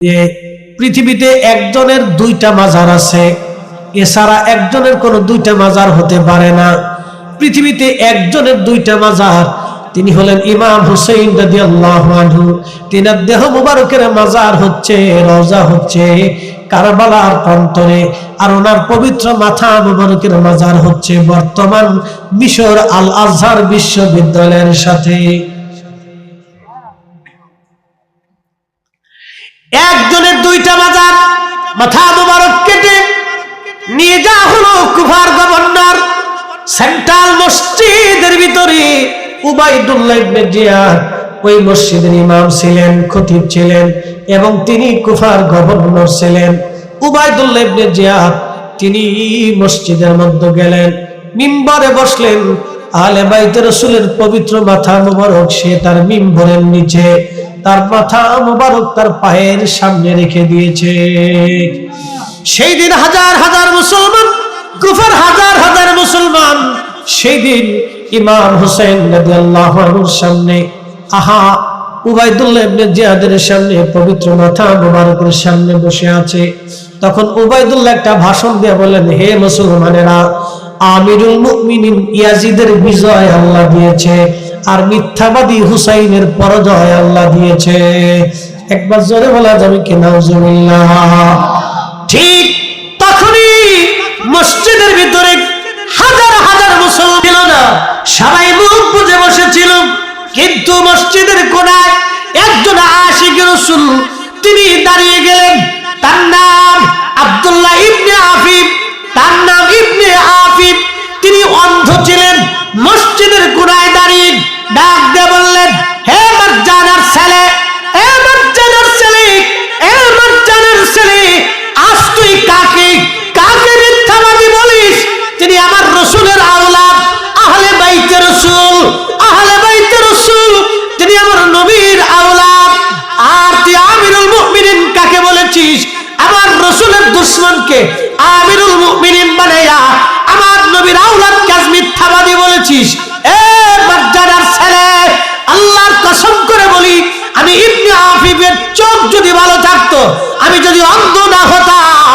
যে পৃথিবীতে একজনের দুইটা মাজার আছে, এছাড়া একজনের কোনো দুইটা মাজার হতে পারে না। পৃথিবীতে একজনের দুইটা মাজার, তিনি হলেন ইমাম হুসাইন রাদিয়াল্লাহু আনহু। তিনার দেহ মুবারকের মাজার হচ্ছে, রওজা হচ্ছে কারবালার প্রান্তরে, আর ওনার পবিত্র মাথা মুবারকের মাজার হচ্ছে বর্তমান মিশর আল আজহার বিশ্ববিদ্যালয়ের সাথে। একজনের দুইটা মাজার, মাথা মুবারক কেটে নিয়ে যাওয়া হলো কুফার গভর্নর সেন্ট্রাল মসজিদের ভিতরে। উবাইদুল্লাহ ইবনে জিয়াদ ওই মসজিদের ইমাম ছিলেন, খতিব ছিলেন, এবং তিনি কুফার গভর্নর ছিলেন। উবাইদুল্লাহ ইবনে জিয়াদ তিনি মসজিদের মধ্যে গেলেন, মিম্বরে বসলেন। আহলে বাইতে রাসূলের পবিত্র মাথা মুবারক সে তার মিম্বরের নিচে, তার মাথা মুবারক তার পায়ের সামনে রেখে দিয়েছে। সেই দিন হাজার হাজার মুসলমান, কুফার হাজার হাজার মুসলমান সেই দিন ইমাম হুসাইন রাদিয়াল্লাহু আনহুর সামনে, উবাইদুল্লাহ ইবনে জিয়াদের সামনে, পবিত্র মাথা মুবারকের সামনে বসে আছে। তখন উবাইদুল্লাহ একটা ভাষণ দিয়ে বলেন, হে মুসলমানেরা, আমিরুল মুমিনিন ইয়াজিদের বিজয় আল্লাহ দিয়েছে, আর মিথ্যাবাদী হুসাইনের পরাজয় আল্লাহ দিয়েছে। একবার জোরে বলা যাবে কি নাউজুবিল্লাহ? ঠিক তখনই মসজিদের ভিতরে হাজার হাজার মুসলমান ছিল না, সবাই মুখ বুজে বসেছিল। কিন্তু মসজিদের কোণায় একজন আশিক রাসূল তিনি দাঁড়িয়ে গেলেন। তার নাম আব্দুল্লাহ ইবনে আফিফ, তার নাম ইবনে আফিফ। তিনি অন্ধ ছিলেন। মসজিদের কোণায় দাঁড়িয়ে ডাক দিয়ে বললেন, হে মারজানার ছেলে, হে মারজানার ছেলে, হে মারজানার ছেলে, আজ তুই কাকে কাকে মিথ্যাবাদী বলিস? তিনি আমার রাসূলের আওলাদ, আহলে বাইতে রাসূল, আহলে বাইতে রাসূল, তিনি আমার নবীর আওলাদ। আর তুই আমিরুল মুমিনিন কাকে বলেছিস? আমার রাসূলের দুশমনকে আমিরুল মুমিনিন বানায়া আমার নবীর আওলাদ কাজ মিথ্যাবাদী বলেছিস। এ মারজানার ছেলে, আল্লাহর কসম করে বলি, আমি ইবনে আফিফের চোখ যদি ভালো থাকতো, আমি যদি অন্ধ না হতাম,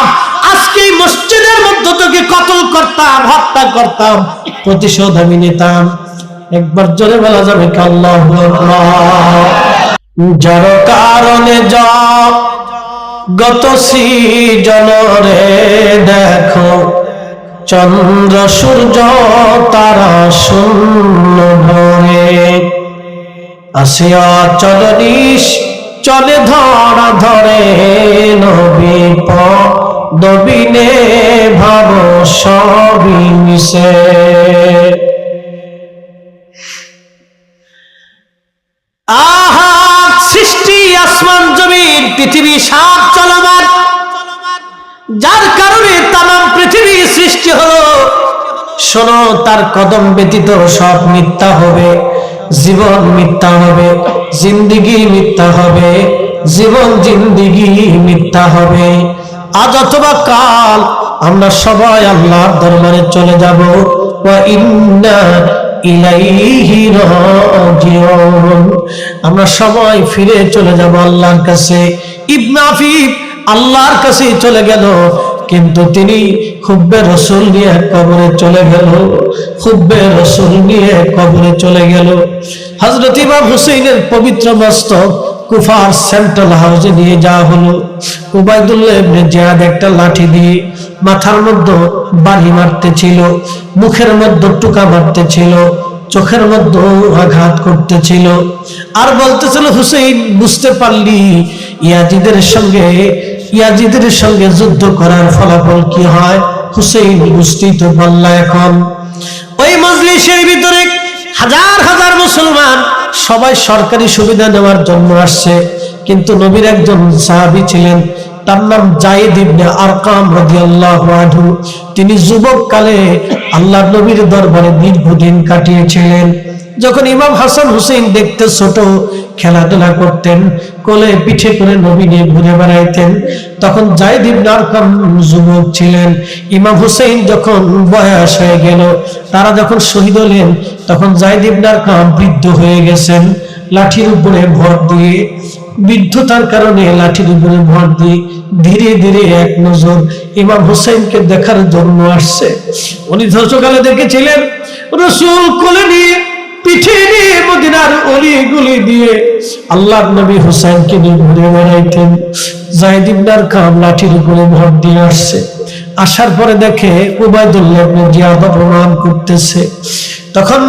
আজকে মসজিদের মধ্যে তোকে কতল করতাম, হত্যা করতাম, প্রতিশোধ আমি নিতাম। একবার জোরে বলা যাবে কি আল্লাহু আকবার? যার কারণে গত সৃজন রে দেখো, চন্দ্র সূর্য তারা শূন্য ভরে, আসিয়া চলনিস চলে ধরা ধরে, নবী পদবিনে ভাব সবই মিশে। আহা, সৃষ্টি আসমান জমিন পৃথিবী সব চলমান, যার কারণে তামাম পৃথিবী সৃষ্টি হলো। শোনো, তার কদম ব্যতীত সব মিথ্যা হবে, জীবন মিথ্যা হবে, জিন্দিগি মিথ্যা হবে, জীবন জিন্দিগি মিথ্যা হবে। আজ অথবা কাল আমরা সবাই আল্লাহর দরবারে চলে যাব। ওয়া ইন্না ইলাইহি রাজিউন, আমরা সবাই ফিরে চলে যাব আল্লাহর কাছে। ইবনে আফিফ আল্লাহর কাছে চলে গেল, কিন্তু তিনি হুব্বে রাসূল নিয়ে কবরে চলে গেল, হুব্বে রাসূল নিয়ে কবরে চলে গেল। হযরত ইমাম হুসাইনের পবিত্র মস্তক কুফার সেন্ট্রাল হাউসে নিয়ে যাওয়া হলো। উবাইদুল্লাহ ইবনে জিয়াদ একটা লাঠি দিয়ে মাথার মধ্যে বাড়ি মারতেছিল, মুখের মধ্যে টুকা মারতেছিল, চোখের মধ্যে আঘাত করতেছিল, আর বলতেছিল, হুসাইন বুঝতে পারলি ইয়াজিদের সঙ্গে যুদ্ধ করার ফলাফল কি হয়? হুসাইন বুঝতেই তো পারলা। এখন ওই মজলিসের ভিতরে হাজার হাজার মুসলমান সবাই সরকারি সুবিধা নেওয়ার জন্য আসছে, কিন্তু নবীর একজন সাহাবী ছিলেন, তার নাম যায়েদ ইবনে আরকাম রাদিয়াল্লাহু আনহু। তিনি যুবক কালে আল্লাহর নবীর দরবারে দীর্ঘদিন কাটিয়েছিলেন। যখন ইমাম হাসান হুসাইন দেখতে ছোট, খেলাধুলা করতেন, কোলে পিঠে করে নবী নিয়ে ঘুরে বেড়াইতেন, তখন যায়েদ ইবনে আরকাম যুবক ছিলেন। ইমাম হুসাইন যখন বয়স হয়ে গেল, তারা যখন শহীদ হলেন, তখন যায়েদ ইবনে আরকাম বৃদ্ধ হয়ে গেছেন। লাঠির উপরে ভর দিয়ে বৃদ্ধতার কারণে লাঠির উপরে ভর দিয়ে ধীরে ধীরে এক নজর ইমাম হুসাইনকে দেখার জন্য আসছে। উনি সকালে দেখেছিলেন রাসূল কোলে নিয়ে পিঠে নিয়ে মদিনার অলিগলি দিয়ে আল্লাহর নবী হুসাইনকে নিয়ে ঘুরে বেড়াইতেন। যায়েদ ইবনে আরকাম লাঠির উপরে ভর দিয়ে আসছে। আসার পরে দেখে উবাইদুল্লাহ ইবনে জিয়াদ অপমান করতেছে। তখন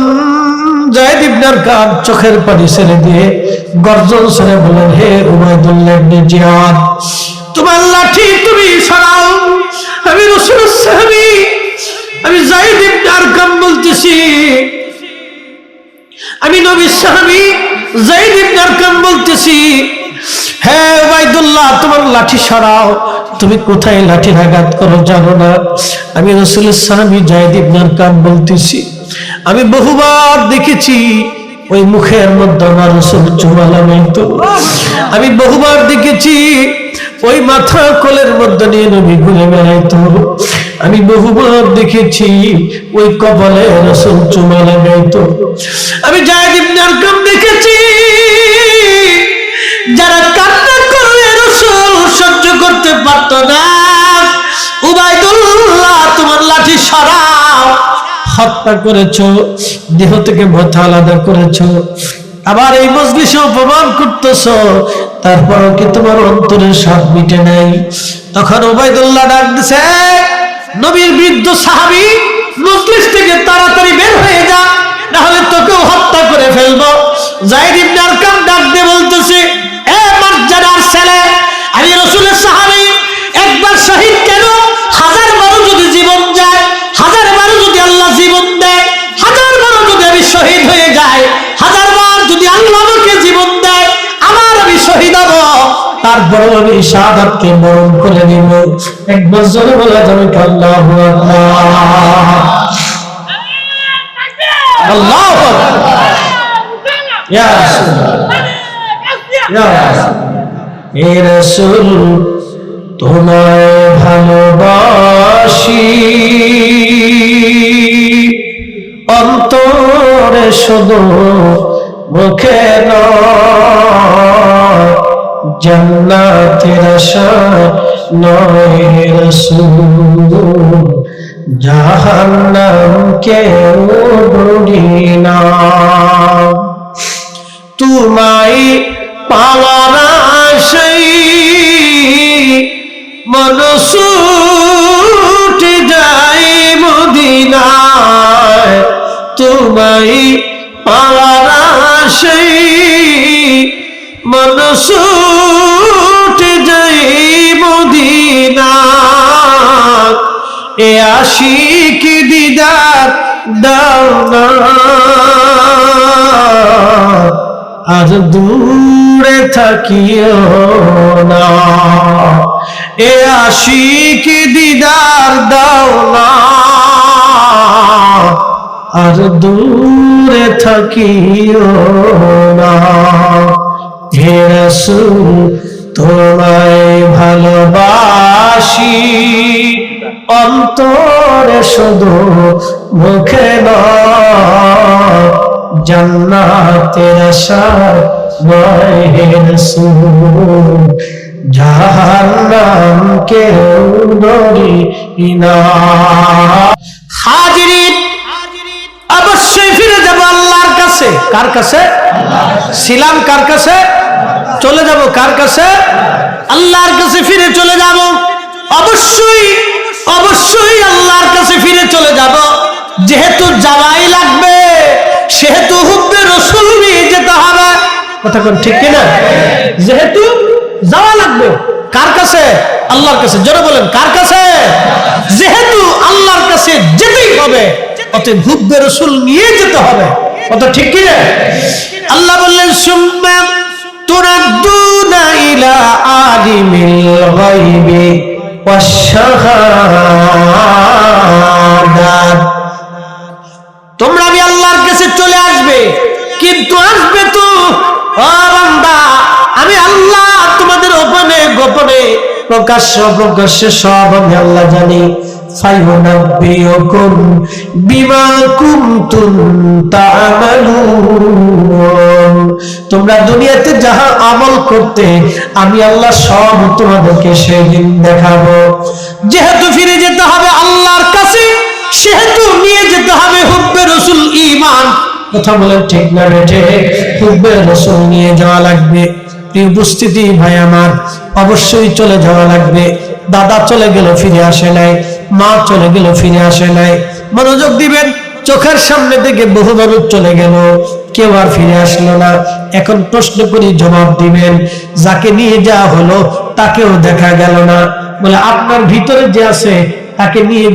যায়েদ ইবনে আরকাম চোখের পানি ছেড়ে দিয়ে গর্জন ছেড়ে বলেন, হে উবাইদুল্লাহ ইবনে জিয়াদ, তোমার লাঠি তুমি সরাও। আমি রাসূলের সাহাবী, আমি যায়েদ ইবনে আরকাম বলতেছি, আমি নবীর সাহাবী যায়েদ ইবনে আরকাম বলতেছি, হে উবাইদুল্লাহ তোমার লাঠি সরাও। তুমি কোথায় লাঠির আঘাত করো জানো না? আমি রাসূলের সাহাবী যায়েদ ইবনে আরকাম বলতেছি, আমি বহুবার দেখেছি ওই মুখের মধ্যে আমার রাসূল চুমা লাগাইতো। আমি বহুবার দেখেছি ওই মাথা কোলের মধ্যে নিয়ে নবী ঘুরে বেড়াইতো। আমি বহুবার দেখেছি ওই কপালে রাসূল চুমা লাগাইতো। আমি যায়েদ ইবনে আরকাম দেখেছি যারা কান্না করে রাসূল সহ্য করতে পারত না। উবাইদুল্লাহ তোমার লাঠি সরাও। হত্যা করেছো, দেহ থেকে মাথা আলাদা করেছো, আবার এই মজলিসে অপমান করতেছো, তারপরও কি তোমার অন্তরের স্বাদ মিটে নাই? তখন উবাইদুল্লাহ ডাক দিছে, নবীর বৃদ্ধ সাহাবী, মজলিস থেকে তাড়াতাড়ি বের হয়ে যা, না হলে তোকেও হত্যা করে ফেলবো। যায়েদ ইবনে আরকাম ডাক দিয়ে বলতেছে, এ মর্যাদার ছেলে, আমি রাসূলের সাহাবী, একবার শহীদ কেন, হাজার বারো যদি জীবন যায়, হাজার বারো যদি আল্লাহ জীবন দেয়, হাজার বারো যদি আমি শহীদ হয়ে যাই, হাজার বার যদি আল্লাহ আমাকে জীবন দেয়, আমার আমি শহীদ হব, তারপরে আমি শাহাদাতকে বরণ করে নিব। একবার জোরে বলা যাবে আল্লাহু আকবার, আল্লাহু আকবার। ইয়া রাসূলুল্লাহ, ইয়া রাসূলুল্লাহ, হে রাসূল তোমায় ভালোবাসি, অন্তরে শুধু মুখে নয়, জান্নাতের আশা নয় রাসূল, জাহান্নাম কেউ ডরি না। তোমায় পাওয়ার আশায় মন ছুটে যায় মদিনায়, তোমায় পাওয়ার আশায় মন ছুটে যায় মদিনায়, এ আশিক দিদার দাও না, আর দূরে থাকিও না, এ আশিক দিদার দাও না, আর দূরে থাকিও না। হে রাসূল তোমায় ভালোবাসি, অন্তরে শুধু মুখে নয়, জান্নাতের আশা নয় হে রাসূল, জাহান্নাম কেউ ডরি না। হাজিরিন, অবশ্যই ফিরে যাব আল্লাহর কাছে। কার কাছে? ছিলাম কার কাছে? চলে যাব কার কাছে? আল্লাহর কাছে ফিরে চলে যাব। অবশ্যই অবশ্যই আল্লাহর কাছে ফিরে চলে যাব। যেহেতু যাওয়াই লাগবে, সেহেতু হুব্বে রাসূল নিয়ে যেতে হবে। কথা কোন ঠিক কিনা? যেহেতু যাওয়া লাগবে কার কাছে? আল্লাহর কাছে। জোরে বলেন কার কাছে? যেহেতু আল্লাহর কাছে যেতেই হবে, অতএব হুব্বে রাসূল নিয়ে যেতে হবে। কথা ঠিক কিনা? আল্লাহ বললেন সুম্মা তুরাদ্দুনা ইলা আলিমিল গায়বি ওয়াশ শাহাদাত, তোমরা আমি আল্লাহর কাছে চলে আসবে, কিন্তু আসবে তো ও বান্দা, আমি আল্লাহ তোমাদের গোপনে গোপনে প্রকাশ্য প্রকাশ্যে সব আমি আল্লাহ জানি। ফায়ুনাব্বিউকুম বিমা কুনতুম তা'মালুন। তোমরা দুনিয়াতে যাহা আমল করতে আমি আল্লাহ সব তোমাদেরকে সেদিন দেখাবো। যেহেতু ফিরে যেতে হবে আল্লাহর কাছে, সেহেতু নিয়ে যেতে হবে হুব্বে রাসূল ঈমান। কথা বলেন ঠিক না বেঠে? হুব্বে রাসূল নিয়ে যাওয়া লাগবে। প্রিয় উপস্থিতি ভাই আমার, অবশ্যই চলে যাওয়া লাগবে। দাদা চলে গেল ফিরে আসে নাই, মা চলে গেল ফিরে আসে নাই। মনোযোগ দিবেন, চোখের সামনে থেকে বহু মানুষ চলে গেল, কেউ আর ফিরে আসলো না। এখন প্রশ্ন করি, জবাব দিবেন। যাকে নিয়ে যাওয়া হলো তাকেও দেখা গেল না। বলে আপনার ভিতরে যে আছে তাকে নিয়ে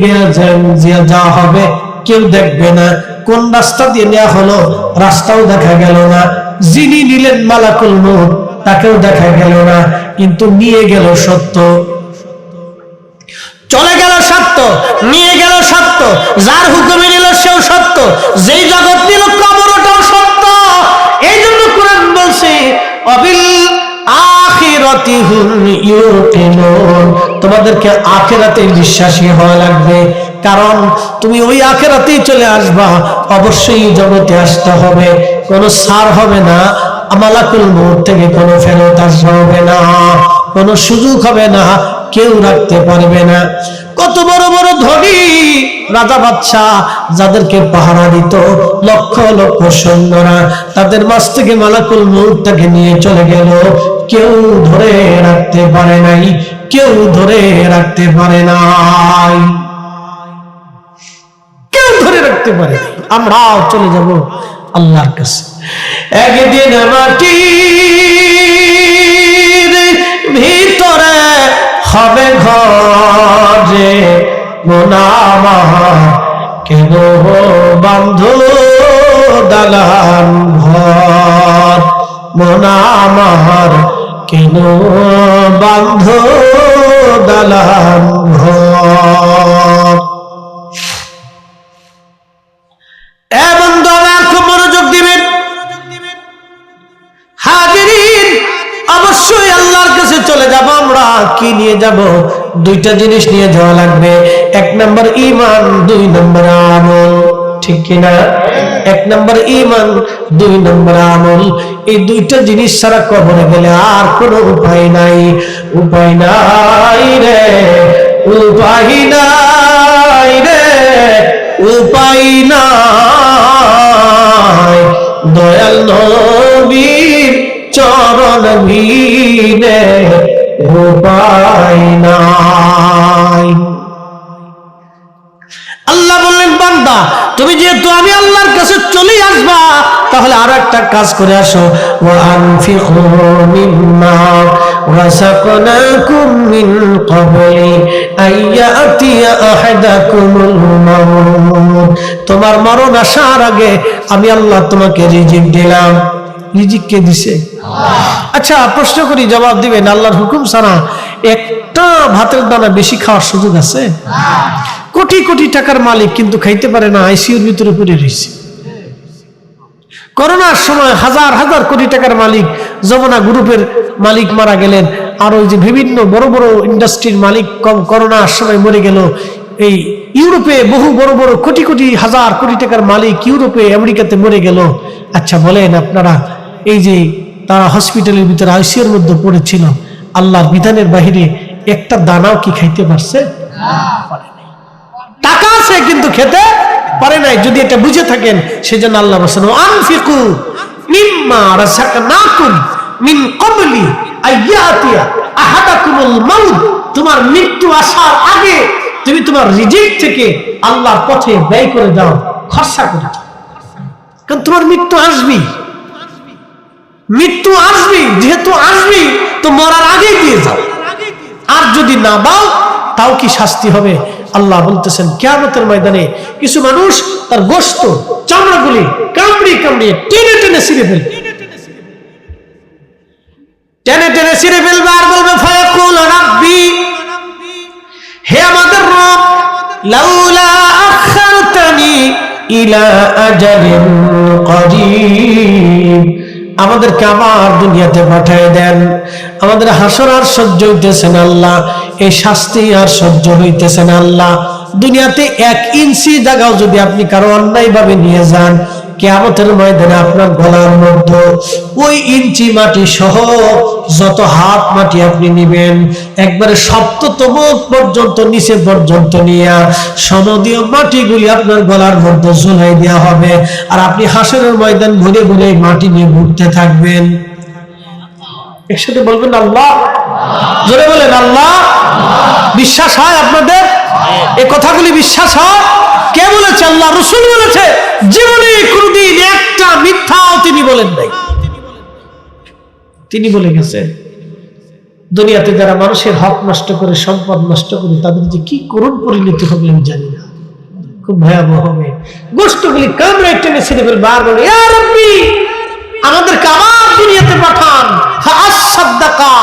যাওয়া হবে, কেউ দেখবে না। কোন রাস্তা দিয়ে নেওয়া হলো রাস্তাও দেখা গেল না। যিনি নিলেন মালাকুল মউত তাকেও দেখা গেল না, কিন্তু নিয়ে গেল সত্য। চলে গেল সত্য, নিয়ে গেল সত্য। যার হুকুমে নিল সেও সত্য, যেই জগৎ নিল কবরটাও সত্য। এই জন্য কোরআন বলছে অবিল আখিরাতি হুম ইউকিনুন, তোমাদেরকে আখিরাতে বিশ্বাসী হওয়া লাগবে। কারণ তুমি ওই আখিরাতেই চলে আসবা, অবশ্যই জগতে আসতে হবে। কোনো ছাড় হবে না, মালাকুল মউত থেকে কোনো ফেরত আসা হবে না, কোনো সুযোগ হবে না, কেউ রাখতে পারবে না। কত বড় বড় ধনী রাজা বাদশাহ যাদেরকে পাহারা দিত লক্ষ লক্ষ সৈন্যরা, তাদের মাঝ থেকে মালাকুল মউত তাকে নিয়ে চলে গেল, কেউ ধরে রাখতে পারে নাই, কেউ ধরে রাখতে পারে নাই, কেউ ধরে রাখতে পারে। আমরাও চলে যাব আল্লাহর কাছে। একদিন মাটির ভিতরে হবে ঘরে মোনামা, কেন বান্ধো দালান ঘর, মোনামার কেন বান্ধো দালান ঘর। অবশ্যই আল্লাহর কাছে চলে যাব আমরা। কি নিয়ে যাব? দুইটা জিনিস নিয়ে যাওয়া লাগবে। এক নম্বর ঈমান, দুই নম্বর আমল। ঠিক কিনা? এক নম্বর ঈমান, দুই নম্বর আমল। এই দুইটা জিনিস ছাড়া কবরে গেলে আর কোনো উপায় নাই। উপায় নাই রে, উপায় নাই রে, উপায় নাই। দয়াল নবীর চরণ ভিনে উপায় নাই। আল্লাহ বললেন, বান্দা তুমি যেহেতু আমি আল্লাহর কাছে চলে আসবা, তাহলে আর একটা কাজ করে আসো। ওয়া আনফিকু মিম্মা রাযাকনাকুম মিন ক্বাবলি আইয়াতিয়া আহাদাকুমুল মাউত। তোমার মরণ আসার আগে আমি আল্লাহ তোমাকে রিজিক দিলাম। রিজিক কে দিছে? আচ্ছা প্রশ্ন করি, জবাব দিবেন। আল্লাহর হুকুম ছাড়া একটা ভাতের দানা বেশি খাওয়ার সুযোগ আছে? কোটি কোটি টাকার মালিক কিন্তু খাইতে পারে না, আইসিইউর ভিতরে পড়ে রয়েছে। করোনার সময় হাজার হাজার কোটি টাকার মালিক, যমুনা গ্রুপের মালিক মারা গেলেন, আর ওই যে বিভিন্ন বড় বড় ইন্ডাস্ট্রির মালিক করোনার সময় মরে গেল। এই ইউরোপে বহু বড় বড় কোটি কোটি হাজার কোটি টাকার মালিক ইউরোপে আমেরিকাতে মরে গেল। আচ্ছা বলেন আপনারা, এই যে তারা হসপিটালের ভিতরে আইসিইউর মধ্যে পড়েছিল, আল্লাহর বিধানের বাহিরে একটা দানাও কি খাইতে পারছে? টাকা আছে কিন্তু খেতে পারে নাই। যদি এটা বুঝে থাকেন, সেজন্য আল্লাহ বলেন আনফিকু মিম্মা রাযাকনাকুম মিন ক্বাবলি আইয়াতিয়া আহাদাকুমুল মাউত। তোমার মৃত্যু আসার আগে তুমি তোমার রিজিক থেকে আল্লাহর পথে ব্যয় করে দাও, খরচা করে দাও। কারণ তোমার মৃত্যু আসবে, মৃত্যু আসবে। যেহেতু আসবে তো মরার আগেই দিয়ে যাও। আর যদি না দাও তাও কি শাস্তি হবে? আল্লাহ বলতেছেন কিয়ামতের ময়দানে কিছু মানুষ তার গোশত চামড়াগুলি কামড়িয়ে কামড়িয়ে টেনে টেনে ছিঁড়ে ফেলবে, টেনে টেনে ছিঁড়ে ফেলবে। আর বলবে ফায়াকুল রাব্বি, হে আমাদের রব, লাউলা আখারতানি ইলা আজালিন করিব, আমাদেরকে আবার দুনিয়াতে পাঠিয়ে দেন। আমাদের হাসর আর সহ্য হইতেছে না আল্লাহ, এই শাস্তি আর সহ্য হইতেছে না আল্লাহ। দুনিয়াতে 1 ইঞ্চি জায়গাও যদি আপনি কারো অন্যায় ভাবে নিয়ে যান, কিয়ামতের ময়দানে আপনার গলার মধ্যে ওই ইঞ্চি মাটি সহ যত হাত মাটি আপনি নিবেন, একবারে সপ্ততম পর্যন্ত নিচে পর্যন্ত নিয়ে সমদীয় মাটিগুলি আপনার গলার মধ্যে ঝুলাই দেওয়া হবে, আর আপনি হাসরের ময়দান ঘুরে ঘুরে মাটি নিয়ে ঘুরতে থাকবেন। একসাথে বলবেন আল্লাহ, জোরে বলেন আল্লাহ। বিশ্বাস হয় আপনাদের? এই কথাগুলি বিশ্বাস হয়? কে বলেছে? আল্লাহ রাসূল বলেছে। জীবনে কোনদিন একটা মিথ্যাও তিনি বলেন নাই। তিনি বলে গেছেন দুনিয়াতে যারা মানুষের হক নষ্ট করে, সম্পদ নষ্ট করে, তাদের যে কি করুণ পরিণতি হবে আমি জানি না, খুব ভয়াবহ হবে। গোষ্ঠগুলি কামড়ে টেনে ছিঁড়ে ফেলবে আর বলে, ইয়া রাব্বি, আমাদেরকে আবার দুনিয়াতে পাঠান, ফাআসাদদাকা,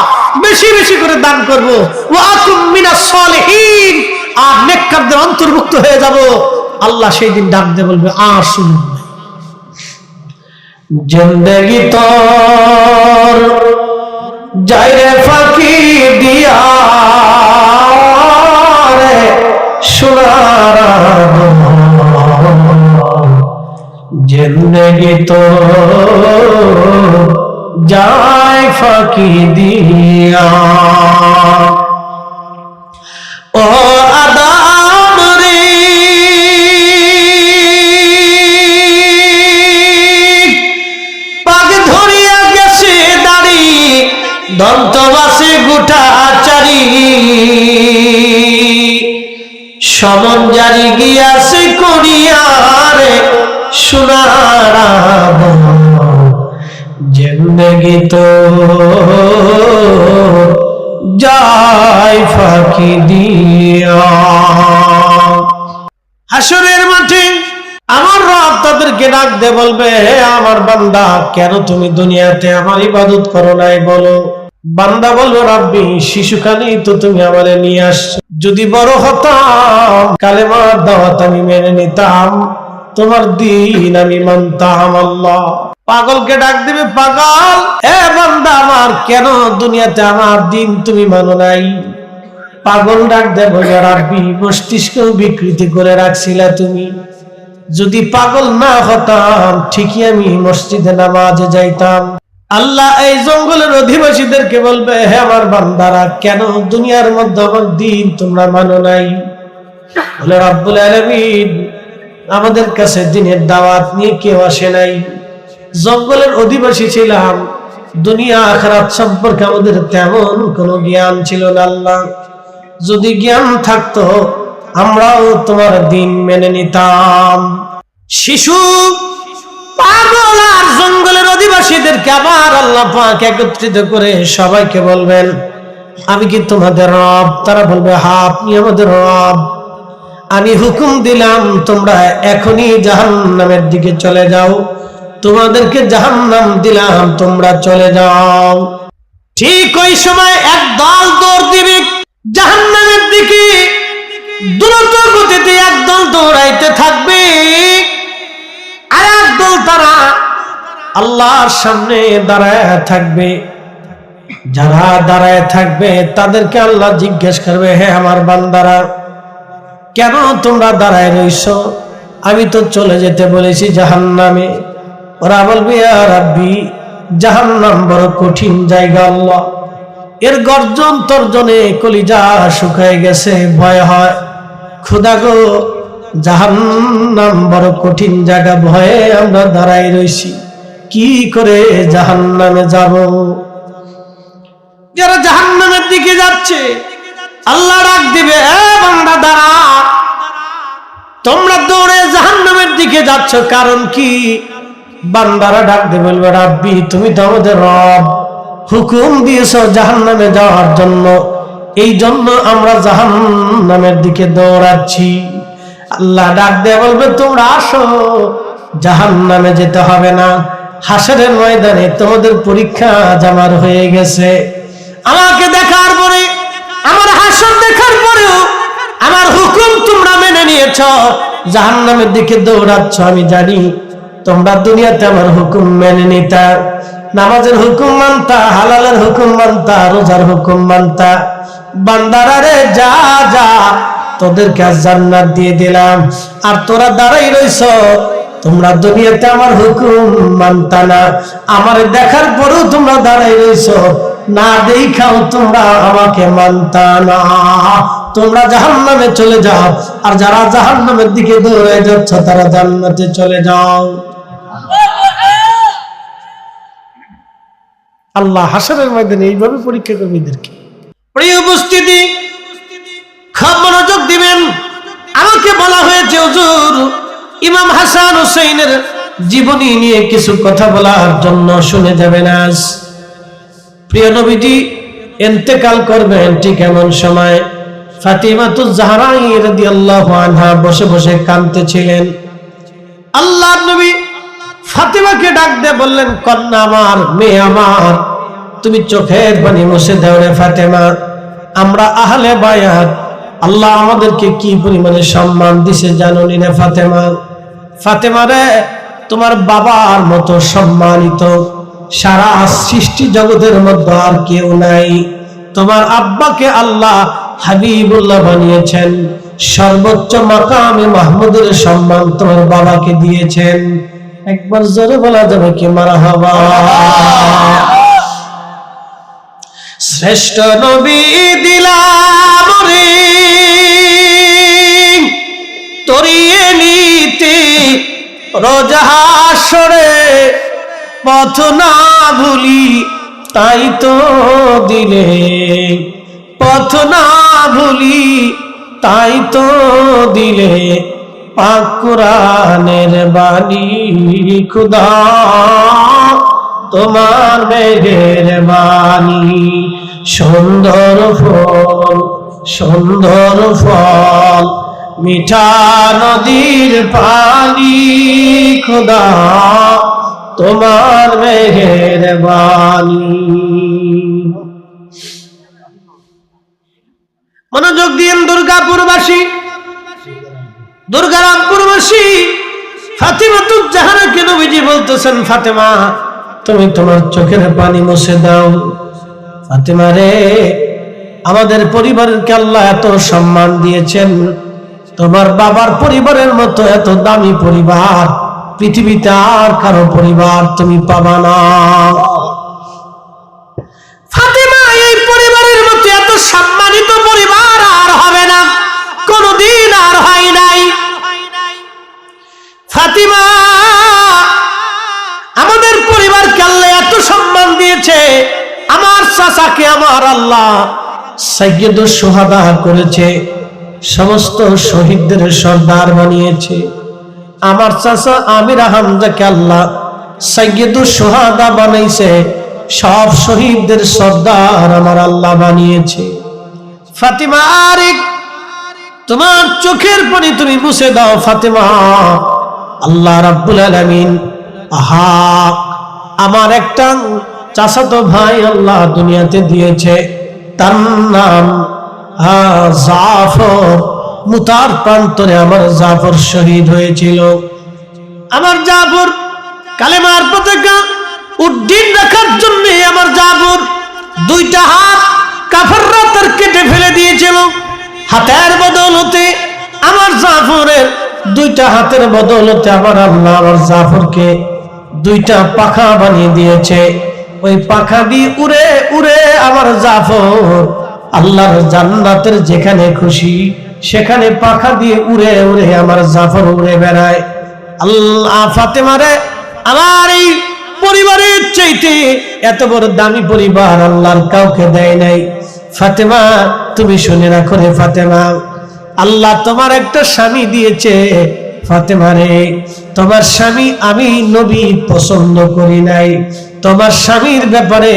বেশি বেশি করে দান করব, ওয়া আকুম মিনাস সালিহিন, আর নেককারদের অন্তর্ভুক্ত হয়ে যাব। আল্লাহ সেই দিন ডাক দিয়ে বলবে, আর শুনুন, জিন্দেগি তোর যাইরে ফাঁকি দিয়া রে সোনার জিন্দেগি তোর যায় ফাঁকি দিয়া। ও আদাম রে, পাগ ধরিয়া গেছে দাড়ি, দন্তবাসে গোটা চারি, সমন জারি গিয়াছে করিয়া রে সোনার জিন্দেগি তো যায় ফাঁকি দিয়া। হাসরের মাঠে আমার রব তাদেরকে ডাক দিয়ে বলবে, হে আমার বান্দা, কেন তুমি দুনিয়াতে আমার ইবাদত করো নাই বলো? বান্দা বলবে, রাব্বি, শিশুকালেই তো তুমি আমারে নিয়ে আসছো, যদি বড় হতাম কালেমার দাওয়াত আমি মেনে নিতাম, তোমার দিন আমি মানতাম। আল্লাহ পাগলকে ডাক দিবে, পাগল, হে বান্দা আমার, কেন দুনিয়াতে আমার দিন তুমি মানো নাই? পাগল ডাক দেব, রাব্বি, মস্তিষ্ক বিকৃতি করে রাখছিলা তুমি, যদি পাগল না হতাম ঠিকই আমি মসজিদে নামাজে যাইতাম। আল্লাহ এই জঙ্গলের অধিবাসীদেরকে বলবে, হে আমার বান্দারা, কেন দুনিয়ার মধ্যে আমার দিন তোমরা মানো নাই? বলে, রব্বুল আলামিন, আমাদের কাছে দিনের দাওয়াত নিয়ে কেউ আসে নাই, জঙ্গলের অধিবাসী ছিলাম, দুনিয়া আখিরাত সম্পর্কে আমাদের তেমন কোনো জ্ঞান ছিল না। আল্লাহ, যদি জ্ঞান থাকতো আমরাও তোমার দিন মেনে নিতাম। শিশু, পাগল আর জঙ্গলের অধিবাসীদেরকে আবার আল্লাহ পাক একত্রিত করে সবাইকে বলবেন, আমি কি তোমাদের রব? তারা বলবে, হ্যাঁ, আপনি আমাদের রব। আমি হুকুম দিলাম তোমরা এখনই জাহান্নামের দিকে চলে যাও, তোমাদেরকে জাহান্নাম দিলাম, তোমরা চলে যাও। ঠিক ওই সময় এক দল দৌড় দিবে জাহান্নামের দিকে, দ্রুত গতিতে একদল দৌড়াইতে থাকবে, আর একদল তারা আল্লাহর সামনে দাঁড়ায় থাকবে। যারা দাঁড়ায় থাকবে তাদেরকে আল্লাহ জিজ্ঞেস করবে, হে আমার বান্দারা, কেন তোমরা দাঁড়ায় রইছো? আমি তো চলে যেতে বলেছি জাহান্নামে। ওরা বলবে, ইয়া রাব্বি, জাহান্নাম বড় কঠিন জায়গা আল্লাহ, এর গর্জন তর্জনে কলিজা শুকায় গেছে, ভয় হয়। খোদা গো, জাহান্নাম বড় কঠিন জায়গা, ভয়ে আমরা দাঁড়াই রইছি, কি করে জাহান্নামে যাব? যারা জাহান্নামের দিকে যাচ্ছে আল্লাহ ডাক দিবে, এ বান্দা দাঁড়া, তোমরা দৌড়ে জাহান্নামের দিকে যাচ্ছ, কারণ কি? বান্দারা ডাক দিয়ে বলবে, রাব্বি, তুমি তো আমাদের রব, হুকুম দিয়েছো জাহান্নামে যাওয়ার জন্য, এই জন্য আমরা জাহান্নামের দিকে দৌড়াচ্ছি। আল্লাহ ডাক দিয়ে বলবে, তোমরা আসো, জাহান্নামে যেতে হবে না, হাসরের ময়দানে তোমাদের পরীক্ষা জামার হয়ে গেছে। আমাকে দেখার পরে, আমার হাসর দেখার পরেও আমার হুকুম তোমরা মেনে নিয়েছ, জাহান্নামের দিকে দৌড়াচ্ছ। আমি জানি তোমরা দুনিয়াতে আমার হুকুম মেনে নিতা, নামাজের হুকুম মানতা, হালালের হুকুম মানতা, রোজার হুকুম মানতা। বান্দারা রে, যা যা, তোদেরকে জান্নাত দিয়ে দিলাম। আর তোরা দাঁড়াই রইছ, তোমরা দুনিয়াতে আমার হুকুম মানতা না, আমার দেখার পরেও তোমরা দাঁড়াই রইছ, না দেখাও তোমরা আমাকে মানতা না। তোমরা জাহান্নামে চলে যাও, আর যারা জাহান্নামের দিকে দৌড়ে যাচ্ছ তারা জান্নাতে চলে যাও। আল্লাহ হাসরের ময়দানে এইভাবে পরীক্ষা করবে এদেরকে। প্রিয় উপস্থিতি, খুব মনোযোগ দিবেন। আমাকে বলা হয়েছে হুজুর ইমাম হাসান হুসাইনের জীবনী নিয়ে কিছু কথা বলার জন্য, শুনে যাবেন। আজ প্রিয় নবীজি ইন্তেকাল করবেন ঠিক এমন সময় ফাতিমাতুজ জাহরা রাদিয়াল্লাহু আনহা বসে বসে কাঁদতেছিলেন। আল্লাহর নবী ফাতিমাকে ডাক দিয়ে বললেন, কন্যা আমার, মেয়ে আমার, তুমি চোখের পানি মুছে দাও রে ফাতেমা। আমরা আহলে বায়াত, আল্লাহ আমাদেরকে কি পরিমাণে সম্মান দিছে জানো নি রে ফাতেমা? ফাতেমা রে, তোমার বাবার মতো সম্মানিত সারা সৃষ্টি জগতের মধ্যে আর কেউ নাই। তোমার আব্বাকে আল্লাহ হাবিবুল্লাহ বানিয়েছেন, সর্বোচ্চ মাকামে মাহমুদের সম্মান তোমার বাবাকে দিয়েছেন। একবার জোরে বলা যাবে কি মারহাবা? শ্রেষ্ঠ নবী দিলাম রে তরিয়ে নিতে রোজ হাসরে, পথ না ভুলি তাই তো দিলে, পথ না ভুলি তাই তো দিলে, পাক কুরআনের বাণী খুদা তোমার মেঘের বাণী। সুন্দর ফল, সুন্দর ফল, মিঠা নদীর পানি খুদা তোমার মেঘের বাণী। মনোযোগ দিন দুর্গাপুরবাসী, দুর্গারামপুরবাসী ফাতিমাতুজ জাহরাকে নবীজি বলতেছেন, ফাতেমা তুমি তোমার চোখের পানি মুছে দাও। ফাতেমা রে, আমাদের পরিবারকে আল্লাহ এত সম্মান দিয়েছেন, তোমার বাবার পরিবারের মতো এত দামি পরিবার পৃথিবীতে আর কারো পরিবার তুমি পাবা না। ফাতেমা, এই পরিবারের মতো এত সম্মানিত পরিবার আর হবে না, কোনদিন আর হয় নাই। ফাতিমা, আমাদের পরিবারকে আল্লাহ এত সম্মান দিয়েছে, আমার চাচাকে আমার আল্লাহ সাইয়্যিদুশ শুহাদা করেছে, সমস্ত শহীদদের সর্দার বানিয়েছে। আমার চাচা আমির হামজাকে আল্লাহ সাইয়্যিদুশ শুহাদা বানাইছে, সব শহীদদের সর্দার আমার আল্লাহ বানিয়েছে। ফাতিমা, আরে তোমার চোখের পানি তুমি মুছে দাও ফাতেমা। আল্লাহ রাব্বুল আলামিন, আহা, আমার একটা চাচাতো ভাই আল্লাহ দুনিয়াতে দিয়েছে, তার নাম জাফর। মুতার প্রান্তরে আমার জাফর শহীদ হয়েছিল। আমার জাফর কালেমার পতাকা উড্ডীন রাখার জন্য আমার জাফর দুইটা হাত কাফেররা তার কেটে ফেলে দিয়েছিল। হাতের বদৌলতে আমার জাফরের দুইটা হাতের বদৌলতে আমার আল্লাহ আমার জাফরকে দুইটা পাখা বানিয়ে দিয়েছে। ওই পাখা দিয়ে উড়ে উড়ে আমার জাফর আল্লাহর জান্নাতের যেখানে খুশি সেখানে পাখা দিয়ে উড়ে উড়ে আমার জাফর উড়ে বেড়ায়। আল্লাহ, ফাতেমারে, আমার এই পরিবারের চাইতে এত বড় দামি পরিবার আল্লাহর কাউকে দেয় নাই। ফাতেমা, তুমি শুনে রাখো রে ফাতেমা, আল্লাহ তোমার একটা স্বামী দিয়েছে। ফাতেমা রে, তোমার স্বামী আমি নবী পছন্দ করি নাই, তোমার স্বামীর ব্যাপারে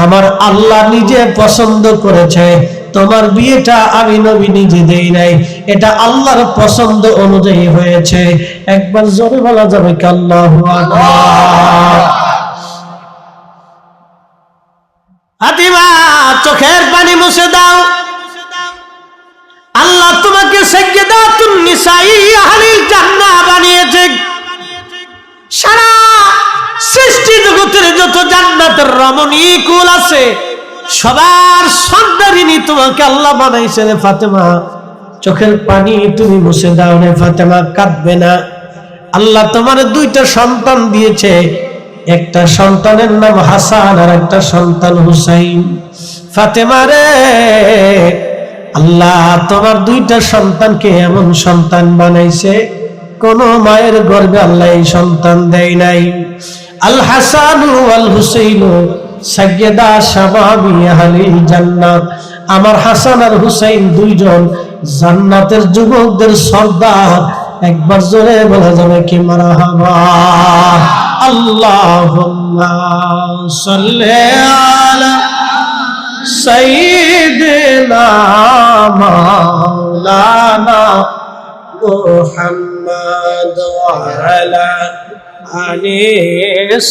আমার আল্লাহ নিজে পছন্দ করেছে। তোমার বিয়েটা আমি নবী নিজে দেই নাই, এটা আল্লাহর পছন্দ অনুযায়ী হয়েছে। একবার জোরে বলা যাবে কি আল্লাহু আকবার? ফাতিমা, চোখের পানি মুছে দাও। আল্লাহ তোমাকে সাইয়্যিদাতুন নিসাই আহলিল জান্নাহ বানিয়েছে। সারা সৃষ্টি জগতের যত জান্নাতের রমণী কুল আছে সবার সন্তানিনী তোমাকে আল্লাহ বানাইছে রে ফাতেমা। চোখের পানি তুমি মুছে দাও রে ফাতেমা, কাঁদবে না। আল্লাহ তোমার দুইটা সন্তান দিয়েছে, একটা সন্তানের নাম হাসান আর একটা সন্তান হুসাইন। ফাতেমা রে, আল্লাহ তোমার দুইটা সন্তানকে এমন সন্তান বানাইছে, কোন মায়ের গর্ভে আল্লাহ এই সন্তান দেয় নাই। আল হাসান ওয়াল হুসাইন সাইয়্যিদা শাবাবি আহলিল জান্নাত, আমার হাসান আর হুসাইন দুইজন জান্নাতের যুবকদের সর্দার। একবার জোরে বলা যাবে কি মারহাবা। আল্লাহুম্মা সাল্লি আলা সাইয়্যিদিনা মাওলানা মুহাম্মদ ওয়া আলা আলি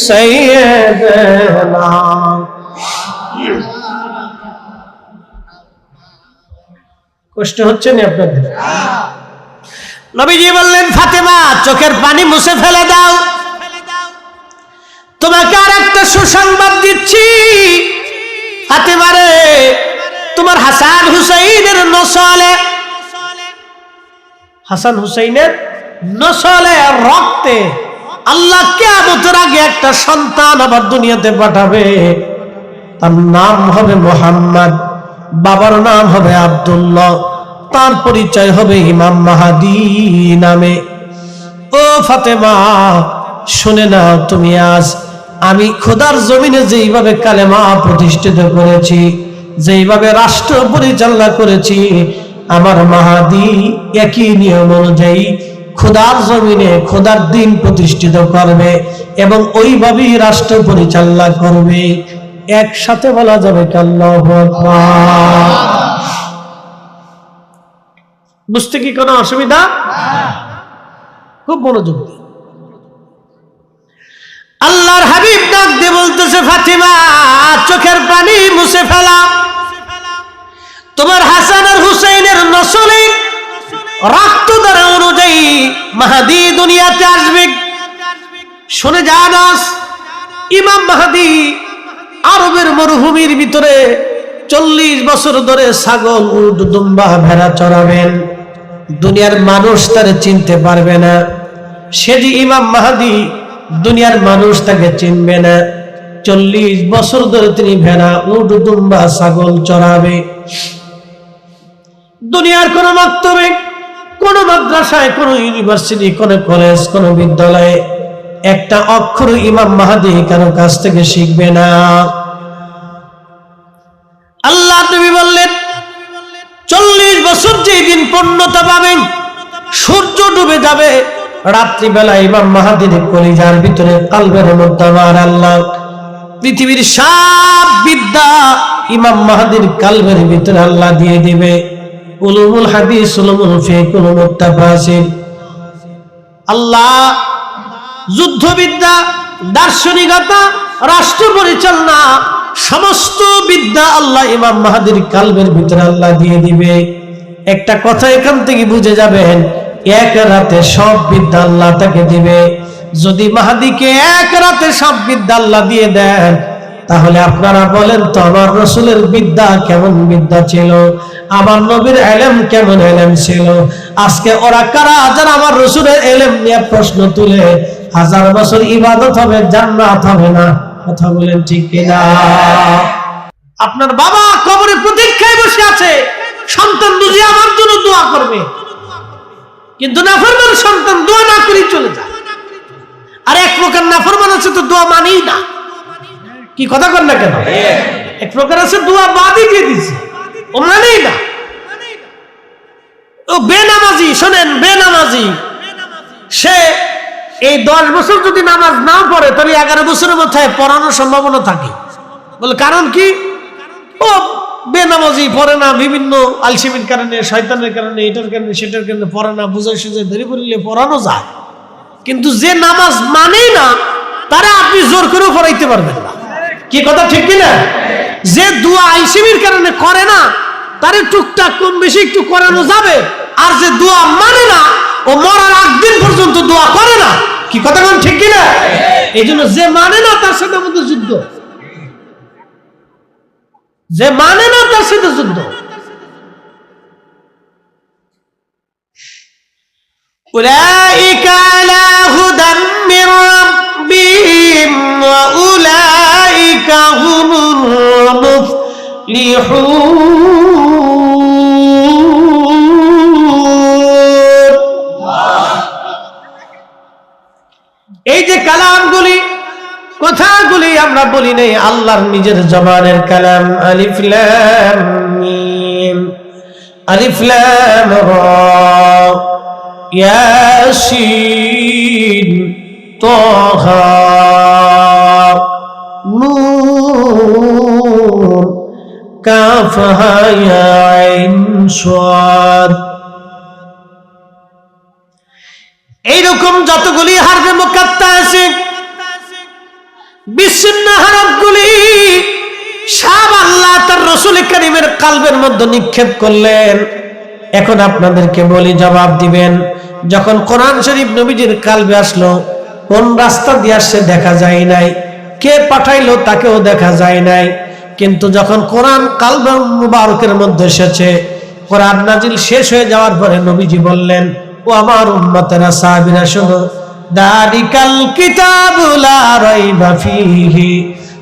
সাইয়্যিদিনা। কষ্ট হচ্ছে না আপনাদের? নবীজি বললেন, ফাতেমা চোখের পানি মুছে ফেলে দাও। তোমাকে আর একটা সুসংবাদ দিচ্ছি ফাতেমা রে, তোমার হাসান হুসাইনের নসলে, হাসান হুসাইনের নসলে রক্তে আল্লাহ কিয়ামতের আগে একটা সন্তান আবার দুনিয়াতে পাঠাবে। তার নাম হবে মুহাম্মদ, বাবার নাম হবে আব্দুল্লাহ, তার পরিচয় হবে ইমাম মাহদী নামে। ও ফাতেমা শুনে নাও, তুমি আজ আমি খোদার জমিনে যেইভাবে কালেমা প্রতিষ্ঠিত করেছি, যেইভাবে রাষ্ট্র পরিচালনা করেছি, আমার মাহদী একই নিয়ম অনুযায়ী খোদার জমিনে খোদার দিন প্রতিষ্ঠিত করবে এবং ওইভাবেই রাষ্ট্র পরিচালনা করবে। একসাথে বলা যাবে কি আল্লাহু আকবার? বুঝতে কি কোনো অসুবিধা? খুব মনোযোগ দিয়ে আল্লাহর হাবিব ডাক দিয়ে বলতেছে, ফাতিমা চোখের পানি মুছে ফেলা। তোমার হাসান আর হুসাইনের নসলে রক্ত দ্বারা অনুযায়ী মাহদী দুনিয়াতে আসবে। শুনে জানাস, ইমাম মাহদী আরবের মরুভূমির ভিতরে 40 বছর ধরে ছাগল, উট, দুম্বা, ভেড়া চড়াবেন। দুনিয়ার মানুষ তারে চিনতে পারবে না। সে যে ইমাম মাহদী, দুনিয়ার মানুষ তাকে চিনবে না। 40 বছর ধরে তিনি ভেড়া, উট, দুম্বা, ছাগল চড়াবে। দুনিয়ার কোন মক্তবে, কোন মাদ্রাসায়, কোন ইউনিভার্সিটি, কোন কলেজ, কোন বিদ্যালয়ে একটা অক্ষর ইমাম মাহদী কারো কাছ থেকে শিখবে না। আল্লাহ নবী বললেন, 40 বছর যেদিন পূর্ণতা পাবেন, সূর্য ডুবে যাবে, রাত্রিবেলা ইমাম মাহদীর কলিজার ভিতরে, কালবের মধ্যে আমার আল্লাহ পৃথিবীর সব বিদ্যা ইমাম মাহদীর কালবের ভিতরে আল্লাহ দিয়ে দিবে। উলুমুল হাদিস, উলুমুল ফিকহ, উলুমুত তাফসীর, আল্লাহ যুদ্ধবিদ্যা, দার্শনিকতা, রাষ্ট্র পরিচালনা, সমস্ত বিদ্যা আল্লাহ ইমাম মাহদীর কালবের ভিতরে আল্লাহ দিয়ে দিবে। একটা কথা এখান থেকে বুঝে যাবেন, এক রাতে সব বিদ্যা আল্লাহ তাকে দিবে। যদি মাহদীকে এক রাতে সব বিদ্যা আল্লাহ দিয়ে দেন, তাহলে আপনারা বলেন তো আমার রাসূলের বিদ্যা কেমন বিদ্যা ছিল, আমার নবীর ইলম কেমন ইলম ছিল। আজকে ওরা কারা যারা আমার রাসূলের ইলম নিয়ে প্রশ্ন তুলে 1000 বছর ইবাদত হবে, জান্নাত হবে না? কথা বলেন ঠিক কিনা? আপনার বাবা কবরে প্রতীক্ষায় বসে আছে, সন্তান বুঝি আমার জন্য দোয়া করবে, কিন্তু নাফরমান সন্তান দোয়া না করে চলে যায়। আর এক প্রকার নাফরমান আছে তো দোয়া মানেই না। কি কথা কর না কেন? এক প্রকার আছে দোয়া বাদই দিয়ে দিচ্ছে, ও মানেই না। ও বেনামাজি, শোনেন, বেনামাজি সে এই 10 বছর যদি নামাজ না পড়ে, তাহলে 11 বছরের মাথায় পড়ানোর সম্ভাবনা থাকে। বলে কারণ কি? ও বেনামাজি, পড়ে না, বিভিন্ন আলসেমির কারণে, শয়তানের কারণে, এটার কারণে, সেটার কারণে পড়ে না। বুঝে সুঝে ধরে পড়লে পড়ানো যায়, কিন্তু যে নামাজ মানেই না তারা আপনি জোর করেও পড়াইতে পারবেন না। কি কথা ঠিক কিনা? যে দোয়া আলসেমির কারণে করে না, তারে টুকটাক কম বেশি একটু করানো যাবে। আর যে দোয়া মানে না, ও মরার আগদিন পর্যন্ত দোয়া করে না। কি কথা কোন ঠিক কিনা? এই জন্য যে মানে না তার সাথে আমাদের যুদ্ধ, যে মানে না তার সাথে যুদ্ধ। উলাইকা আলা হুদাম মির রাব্বিহিম ওয়া উলাইকা হুমুল মুফলিহুন। এই যে কালামগুলি, কথাগুলি আমরা বলি নাই, আল্লাহর নিজের জবানের কালাম। আলিফ লাম মিম, আলিফ লাম রা, ইয়াসিন, তাহা, নূন, কাফ হা ইয়া আইন সাদ। এইরকম যতগুলি হারফে মুকাত্তা আছে, বিচ্ছিন্ন হরফগুলি সব আল্লাহ তার রাসূল কারীমের কলবের মধ্যে নিক্ষেপ করলেন। এখন আপনাদেরকে বলি, জবাব দিবেন। যখন কোরআন শরীফ নবীজির কলবে আসলো, কোন রাস্তা দিয়ে আসছে দেখা যায় নাই, কে পাঠাইলো তাকেও দেখা যায় নাই। কিন্তু যখন কোরআন কলবে মুবারকের মধ্যে এসেছে, কোরআন নাজিল শেষ হয়ে যাওয়ার পরে নবীজি বললেন, ও আমার উম্মতেরা, সাহাবীরা শোনো, দালিকাল কিতাবু লা রাইবা ফীহি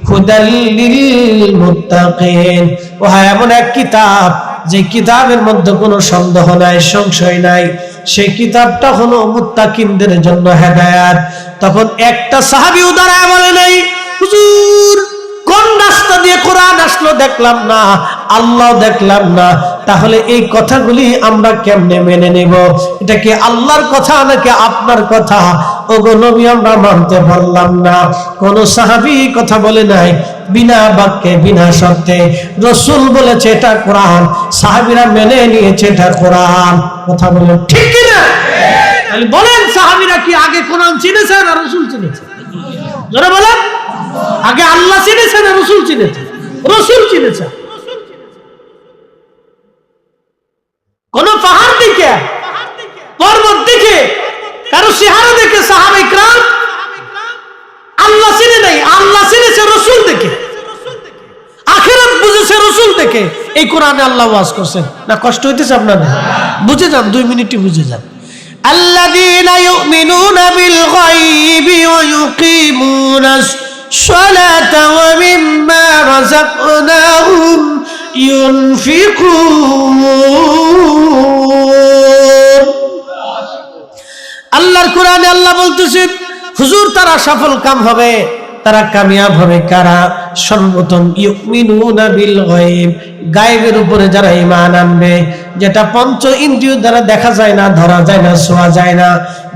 হুদাল লিল মুত্তাকিন। ও হ্যাঁ, এমন এক কিতাব যে কিতাবের মধ্যে কোনো সন্দেহ নাই, সংশয় নাই, সেই কিতাবটা হলো মুত্তাকিনদের জন্য হেদায়েত। তখন একটা সাহাবীও দাঁড়ায় বলে নাই, হুজুর কোন রাস্তা দিয়ে কোরআন আসলো দেখলাম না, আল্লাহ দেখলাম না, তাহলে এই কথাগুলি আমরা কেমনে মেনে নেব? এটা কি আল্লাহর কথা নাকি আপনার কথা? ওগো নবী, আমরা মানতে পারলাম না। কোন সাহাবী কথা বলে নাই বিনা বাক্যে, বিনা শর্তে। রাসূল বলেছে এটা কোরআন, সাহাবীরা মেনে নিয়েছে এটা কোরআন। কথা বলেন ঠিক কি না? তাহলে বলেন, সাহাবীরা কি আগে কোরআন চিনেছে না রাসূল চিনেছে? যারা বলেন, আগে আল্লাহ চিনেছে না রাসূল চিনেছে? রাসূল চিনেছে। কোন পাহাড় দেখে, পর্বত দেখে, কারো চেহারা দেখে সাহাবায়ে কেরাম আল্লাহ চিনে নাই, আল্লাহ চিনেছে রাসূল দেখে, আখিরাত বুঝেছে রাসূল দেখে। এই কোরআনে আল্লাহ ওয়াজ করছেন না? কষ্ট হইতেছে আপনাদের? বুঝে যান, 2 মিনিটই বুঝে যান। আল্লাযীনা ইউমিনুনা বিল গায়বি ওয়া ইউকিমুনাস সালাতা ওয়া মিম্মা রাযাকনাহুম ইউনফিকুন। আল্লাহর কোরআনে আল্লাহ বলতেছেন, হুজুর তারা সফল কাম হবে, তারা কামিয়াব হবে কারা? সর্বপ্রথম ইউমিনুনা বিল গায়ব, গায়বের উপরে যারা ঈমান আনবে, যেটা পঞ্চ ইন্দ্রিয় দ্বারা দেখা যায় না, ধরা যায় না, ছোঁয়া যায় না।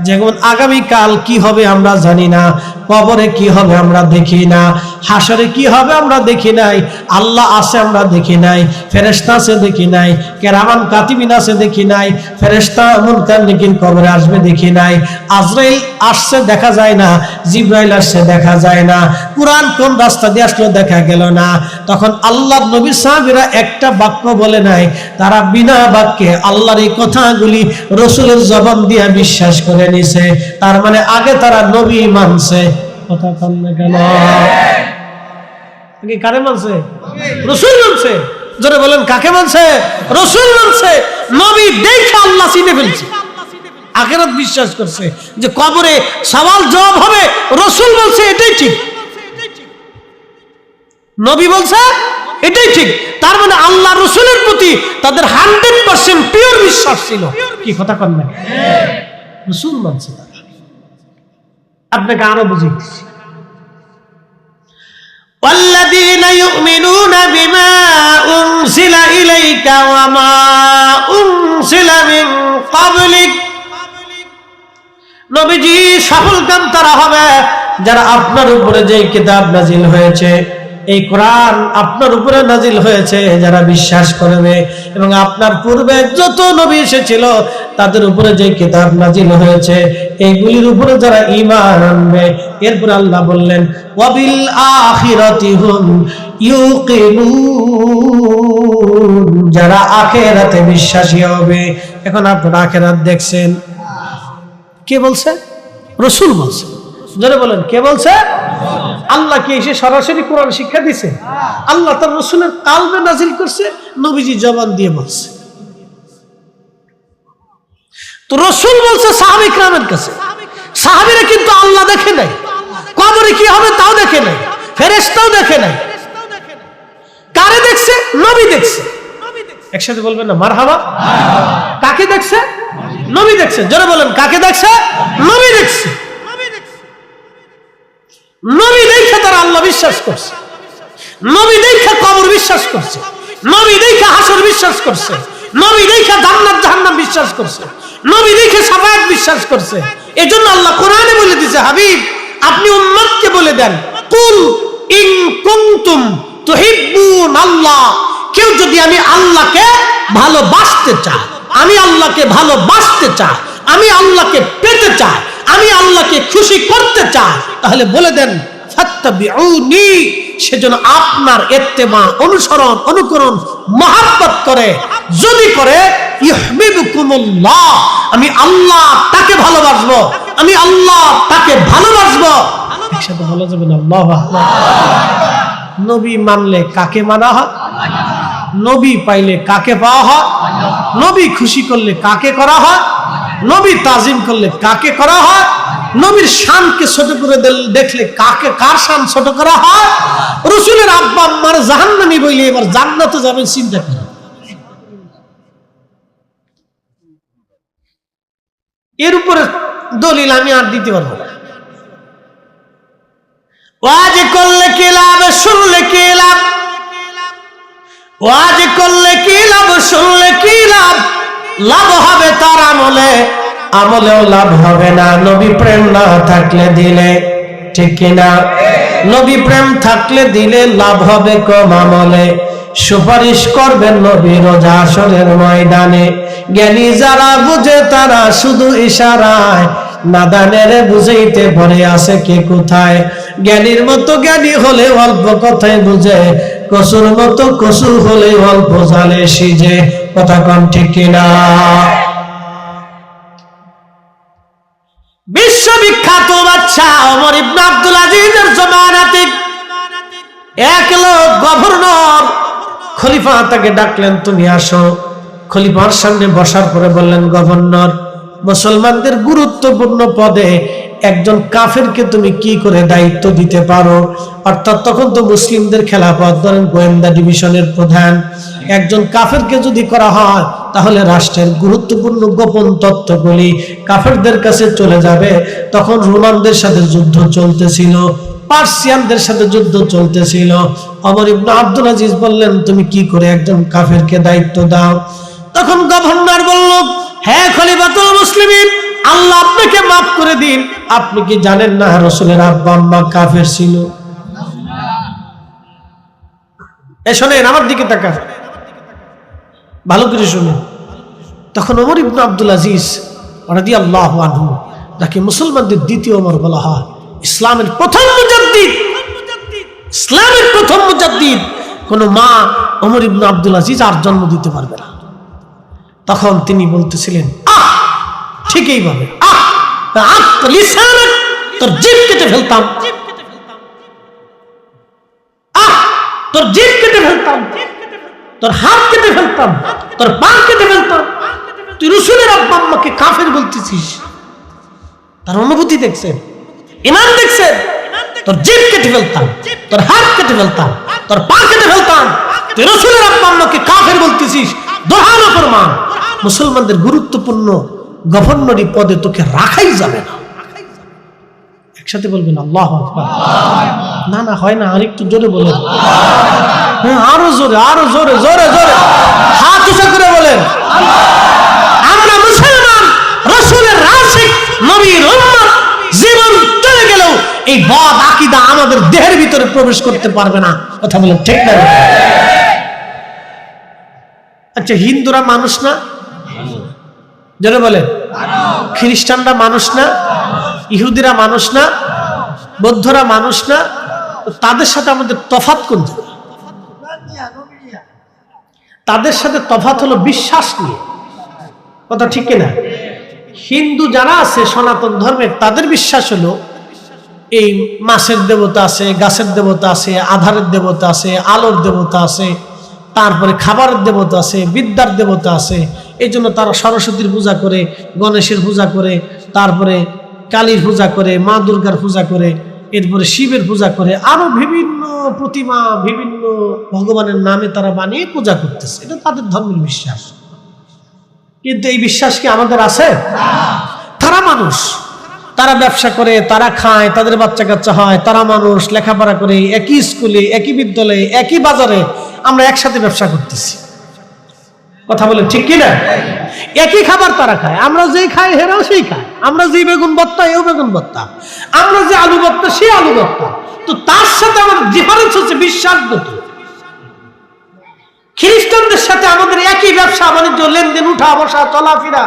যেমন আগামী কাল কি হবে আমরা জানি না, কবরে কি হবে আমরা দেখি না, হাসরে কি হবে আমরা দেখি নাই, আল্লাহ আছে আমরা দেখি নাই, ফেরেশতা আছে দেখি নাই, কেরামান কাতিবিন আছে দেখি নাই, ফেরেশতা মুনকার নাকির কবরে আসবে দেখি নাই, আজরাইল আসছে দেখা যায় না, জিবরাইল আসছে দেখা যায় না, কুরআন কোন রাস্তা দিয়ে আসলো দেখা গেল না। তখন আল্লাহর নবী সাহাবীরা একটা বাক্য বলে নাই, তারা বিনা বাক্যে আল্লাহর এই কথাগুলি রাসূলের জবান দিয়ে বিশ্বাস করে নিছে। তার মানে আগে তারা নবী মানছে। কথা কন না কেন? আগে কারে মানছে? রাসূল মানছে। যারা বলেন কাকে মানছে? রাসূল মানছে। নবী দেখে আল্লাহ চিনে ফেলছে, আখিরাত বিশ্বাস করছে, যে কবরে সওয়াল জবাব হবে, রাসূল বলছে এটাই ঠিক, নবী বলছে এটাই ঠিক। তার মানে আল্লাহ রাসূলের প্রতি তাদের 100% পিওর বিশ্বাস ছিল। কি কথা কন না? রাসূল মানছে। আপনাকে আরো বুঝিয়ে দিচ্ছি, ওয়াল্লাযীনা ইউমিনুনা বিমা উনজিলা ইলাইকা ওয়া মা উনজিলা মিন ক্বাবলিক। নবীজি সফল কাম তারা হবে যারা আপনার উপরে যে কিতাব নাজিল হয়েছে, এই কোরআন আপনার উপরে নাজিল হয়েছে, যারা বিশ্বাস করবে, এবং আপনার পূর্বে যত নবী এসেছিল তাদের উপরে যে কিতাব নাজিল হয়েছে এইগুলির উপরে যারা ঈমান আনবে। এরপর আল্লাহ বললেন, ওয়াবিল আখিরাতি হুম ইউকিনুন, যারা আখিরাতে বিশ্বাসী হবে। এখন আপনারা আখিরাত দেখছেন, কে বলছে? রাসূল বলছে। যারা বলেন কে বলছে? আল্লাহ কি এসে সরাসরি কোরআন শিক্ষা দিছে? আল্লাহ তার রাসূলের কলবে নাজিল করছে, নবীজি জবান দিয়ে বলছে। তো রাসূল বলছে সাহাবী کرامের কাছে, সাহাবীরা কিন্তু আল্লাহ দেখে নাই, কবরে কি হবে তাও দেখে নাই, ফেরেশতাও দেখে নাই। কারে দেখছে? নবী দেখছে। একসাথে বলবেন না মারহাবা। কাকে দেখছে? নবী দেখছে। জোরে বলেন কাকে দেখছে? নবী দেখছে। নবী দেখে তারা আল্লাহ বিশ্বাস করছে, নবী দেখে কবর বিশ্বাস করছে, নবী দেখে হাসর বিশ্বাস করছে, নবী দেখে জান্নাত জাহান্নাম বিশ্বাস করছে, নবী দেখে শাফায়াত বিশ্বাস করছে। এজন্য আল্লাহ কোরআনে বলে দিয়েছে, হাবিব আপনি উম্মতকে বলে দেন, কুল ইন কুনতুম তুহিব্বুন আল্লাহ, কেউ যদি আমি আল্লাহকে ভালোবাসতে চায়, আমি আল্লাহকে ভালোবাসতে চাই, আমি আল্লাহকে পেতে চাই, আমি আল্লাহকে খুশি করতে চাই, তাহলে বলে দেন ফাত্তাবিউনি, সেজন্য আপনার ইত্তেবা অনুসরণ অনুকরণ মহব্বত করে, যদি করে ইউহিব্বুকুমুল্লাহ, আমি আল্লাহ তাকে ভালোবাসবো, আমি আল্লাহ তাকে ভালোবাসবো। একসাথে বলা যাবে না আল্লাহু আকবার। নবী মানলে কাকে মানা হয়? নবী পাইলে কাকে পাওয়া হয়? নবী খুশি করলে কাকে করা হয়? নবী তাজিম করলে কাকে করা হয়? নবীর শানকে ছোট করে দেখলে কাকে কার শান ছোট করা হয়? রাসূলের আব্বা আম্মার জাহান্নামী বইলে এবার জান্নাতে যাবেন চিন্তা করেন। এর উপরে দলিল আমি আর দিতে পারবো না। ওয়াজ করলে কি লাভ, শুনলে কি লাভ? ওয়াজ করলে কি লাভ, শুনলে কি লাভ? লাভ হবে তার আমলে, আমলেও লাভ হবে না নবী প্রেম না থাকলে দিলে, ঠিক কিনা? নবী প্রেম থাকলে দিলে লাভ হবে কম আমলে। সুপারিশ করবেন নবী রোজ হাসরের ময়দানে, জ্ঞানী যারা বুঝে তারা শুধু ইশারায়, নাদানের বুঝাইতে পড়ে আছে কে কোথায়। জ্ঞানীর মতো জ্ঞানী হলে অল্প কথায় বুঝে, কসুর মতো কসু হলে অল্প জালে সিজে। কথা কম ঠিক কিনা? বিশ্ববিখ্যাত বাদশা ওমর ইবনে আব্দুল আজিজের জমানাতে এক লোক গভর্নর, খলিফা তাকে ডাকলেন, তুমি আসো। খলিফার সামনে বসার পরে বললেন, গভর্নর, মুসলমানদের গুরুত্বপূর্ণ পদে একজন কাফেরকে তুমি কি করে দায়িত্ব দিতে পারো? অর্থাৎ তখন তো মুসলিমদের খেলাফত, ধরেন গোয়েন্দা ডিভিশনের প্রধান, একজন কাফেরকে যদি করা হয় তাহলে রাষ্ট্রের গুরুত্বপূর্ণ গোপন তথ্যগুলি কাফেরদের কাছে চলে যাবে। তখন রোমানদের সাথে যুদ্ধ চলতেছিল, পার্সিয়ানদের সাথে যুদ্ধ চলতেছিল। ওমর ইবনে আব্দুল আজিজ বললেন, তুমি কি করে একজন কাফেরকে দায়িত্ব দাও? তখন গভর্নর বলল, হ্যাঁ খলিফাতুল মুসলিমিন, আল্লাহ আপনাকে মাফ করে দিন, আপনি কি জানেন না রাসূলের আব্বা আম্মা কাফের ছিল? শোনেন, আমার দিকে তাকান, ভালো করে শুনুন। তখন ওমর ইবনে আব্দুল আজিজ রাদিয়াল্লাহু আনহু, যাকে মুসলমানদের দ্বিতীয় ওমর বলা হয়, ইসলামের প্রথম মুজাদ্দিদ, ইসলামের প্রথম মুজাদ্দিদ, কোন মা ওমর ইবনে আব্দুল আজিজ আর জন্ম দিতে পারবে না। তখন তিনি বলতেছিলেন, আহ ঠিকই ভাবে, তোর জিভ কেটে ফেলতাম, তোর জিভ কেটে ফেলতাম, তোর হাত কেটে ফেলতাম, তোর পা কেটে ফেলতাম। তুই রাসূলের আব্বা আম্মাকে কাফের বলতেছিস? তার অনুভূতি দেখছেন, ঈমান দেখছেন? তোর জিভ কেটে ফেলতাম, তোর হাত কেটে ফেলতাম, তোর পা কেটে ফেলতাম, তুই রাসূলের আব্বা আম্মাকে কাফের বলতেছিস? দোহানো প্রমাণ, মুসলমানদের গুরুত্বপূর্ণ গভর্নরি পদে তোকে রাখাই যাবে না। একসাথে বলবেন আল্লাহু আকবার। না না হয় না, আরেকটু জোরে বলেন, আরো জোরে, আরো জোরে, জোরে জোরে হাত উঁচু করে বলেন। আমরা মুসলমান, রাসূলের আশিক, নবীর উম্মত, জীবন চলে গেলেও এই বদ আকীদা আমাদের দেহের ভিতরে প্রবেশ করতে পারবে না। কথা বলেন ঠিক না? আচ্ছা, হিন্দুরা মানুষ না? জোরে বলেন। খ্রিস্টানরা মানুষ না? ইহুদিরা মানুষ না? বৌদ্ধরা মানুষ না? তাদের সাথে আমাদের তফাৎ কোন জায়গায়? তাদের সাথে তফাৎ হলো বিশ্বাস নিয়ে। কথা ঠিক কিনা? হিন্দু যারা আছে সনাতন ধর্মের, তাদের বিশ্বাস হলো এই মাছের দেবতা আছে, গাছের দেবতা আছে, আধারের দেবতা আছে, আলোর দেবতা আছে, তারপরে খাবারের দেবতা আছে, বিদ্যার দেবতা আছে, এই জন্য তারা সরস্বতীর পূজা করে, গণেশের পূজা করে, তারপরে কালীর পূজা করে, মা দুর্গার পূজা করে, এরপরে শিবের পূজা করে, আরো বিভিন্ন প্রতিমা বিভিন্ন ভগবানের নামে তারা বানিয়ে পূজা করতেছে। এটা তাদের ধর্মের বিশ্বাস। কিন্তু এই বিশ্বাস কি আমাদের আছে? তারা মানুষ, তারা ব্যবসা করে, তারা খায়, তাদের বাচ্চা কাচ্চা হয়, তারা মানুষ, লেখাপড়া করে, একই স্কুলে, একই বিদ্যালয়ে, একই বাজারে আমরা একসাথে ব্যবসা করতেছি। কথা বলে ঠিক কিনা? একই খাবার তারা খায়, আমরা যেই খাই হেরাও সেই খায়, আমরা যে বেগুন ভর্তা এও বেগুন ভর্তা, আমরা যে আলু ভর্তা সে আলু ভর্তা। তো তার সাথে আমাদের ডিফারেন্স হচ্ছে বিশ্বাসগত। খ্রিস্টানদের সাথে আমাদের একই ব্যবসা বাণিজ্য, লেনদেন, উঠা বসা, চলাফেরা,